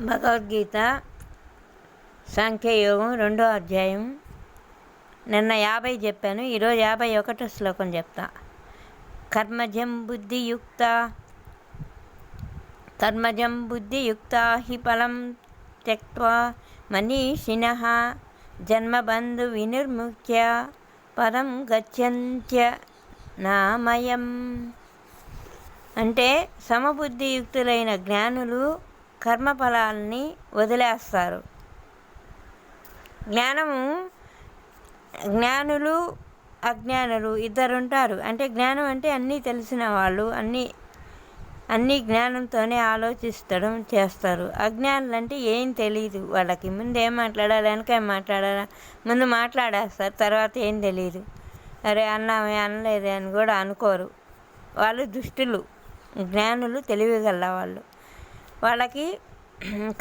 భగవద్గీత సాంఖ్యయోగం 2వ అధ్యాయం. నిన్న 50 చెప్పాను, ఈరోజు 51 శ్లోకం చెప్తా. కర్మజం బుద్ధియుక్తా హి ఫలం త్యక్త్వా మనీషిణః జన్మబంధు వినిర్ముక్త్య పదం గచ్చంత్య నామయం. అంటే సమబుద్ధియుక్తులైన జ్ఞానులు కర్మఫలాల్ని వదిలేస్తారు. జ్ఞానులు అజ్ఞానులు ఇద్దరుంటారు. అంటే జ్ఞానం అంటే అన్నీ తెలిసిన వాళ్ళు, అన్నీ జ్ఞానంతోనే ఆలోచిస్తడం చేస్తారు. అజ్ఞానులు అంటే ఏం తెలియదు వాళ్ళకి. ముందు ఏం మాట్లాడాలి, వెనక ఏం మాట్లాడాలి, ముందు మాట్లాడేస్తారు, తర్వాత ఏం తెలియదు. అరే అన్నామే అనలేదే అని కూడా అనుకోరు. వాళ్ళు దుష్టులు. జ్ఞానులు తెలివిగల వాళ్ళు. వాళ్ళకి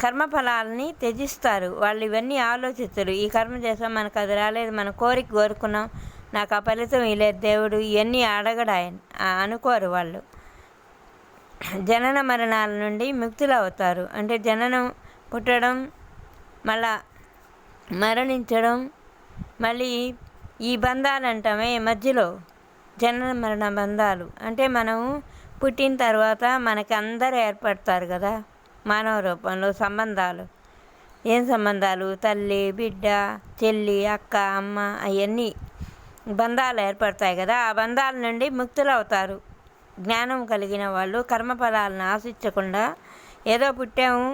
కర్మఫలాలని త్యజిస్తారు. వాళ్ళు ఇవన్నీ ఆలోచిస్తారు. ఈ కర్మ చేసాం, మనకు అది రాలేదు, మన కోరిక కోరుకున్నాం, నాకు ఆ ఫలితం ఇలేదు దేవుడు, ఇవన్నీ అడగడు ఆయన అనుకోరు వాళ్ళు. జనన మరణాల నుండి ముక్తులు అవుతారు. అంటే జననం, పుట్టడం, మళ్ళా మరణించడం, మళ్ళీ ఈ బంధాలు అంటామే మధ్యలో జనన మరణ బంధాలు. అంటే మనం పుట్టిన తర్వాత మనకి అందరూ ఏర్పడతారు కదా మానవ రూపంలో. సంబంధాలు ఏం సంబంధాలు? తల్లి, బిడ్డ, చెల్లి, అక్క, అమ్మ, అవన్నీ బంధాలు ఏర్పడతాయి కదా. ఆ బంధాల నుండి ముక్తులు అవుతారు జ్ఞానం కలిగిన వాళ్ళు. కర్మఫలాలను ఆశించకుండా ఏదో పుట్టాము,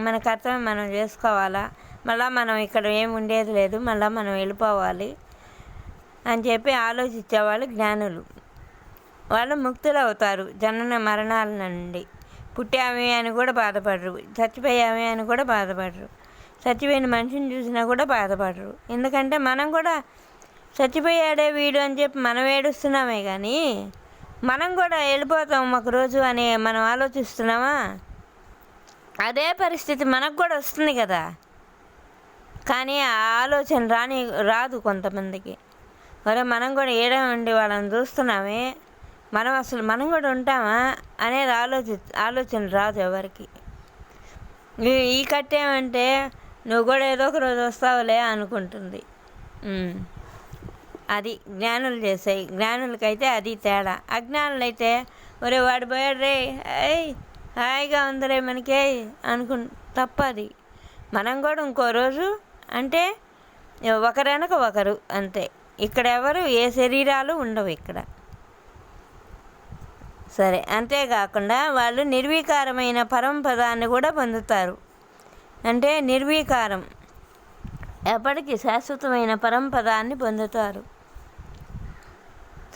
మన కర్తవ్యం మనం చేసుకోవాలా, మళ్ళీ మనం ఇక్కడ ఏమి ఉండేది లేదు, మళ్ళీ మనం వెళ్ళిపోవాలి అని చెప్పి ఆలోచించేవాళ్ళు జ్ఞానులు. వాళ్ళు ముక్తులు అవుతారు జనన మరణాల నుండి. పుట్టామే అని కూడా బాధపడరు, చచ్చిపోయామే అని కూడా బాధపడరు, చచ్చిపోయిన మనిషిని చూసినా కూడా బాధపడరు. ఎందుకంటే మనం కూడా చచ్చిపోయాడే వీడు అని చెప్పి మనం ఏడుస్తున్నామే కానీ మనం కూడా వెళ్ళిపోతాం ఒకరోజు అని మనం ఆలోచిస్తున్నామా? అదే పరిస్థితి మనకు కూడా వస్తుంది కదా. కానీ ఆ ఆలోచన రాదు కొంతమందికి. మరి మనం కూడా ఏడా ఉండి వాళ్ళని చూస్తున్నామే, మనం కూడా ఉంటామా అనేది ఆలోచన రాదు ఎవరికి. ఈ కట్టేమంటే నువ్వు కూడా ఏదో ఒక రోజు వస్తావులే అనుకుంటుంది. అది జ్ఞానులు చేసాయి. జ్ఞానులకైతే అది తేడా. అజ్ఞానులైతే ఒరే వాడు పోయాడు రే, హాయిగా ఉందిరే మనకే తప్పది. మనం కూడా ఇంకో రోజు అంటే ఒకరనక ఒకరు అంతే. ఇక్కడ ఎవరు ఏ శరీరాలు ఉండవు ఇక్కడ. సరే, అంతేకాకుండా వాళ్ళు నిర్వీకారమైన పరమపదాన్ని కూడా పొందుతారు. అంటే నిర్వీకారం, ఎప్పటికీ శాశ్వతమైన పరమపదాన్ని పొందుతారు.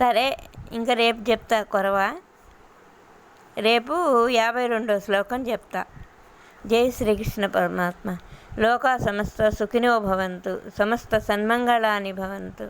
సరే, ఇంకా రేపు చెప్తా కొరవా. రేపు 52వ శ్లోకం చెప్తా. జై శ్రీకృష్ణ పరమాత్మ. లోకా సమస్త సుఖినో భవంతు, సమస్త సన్మంగళాని భవంతు.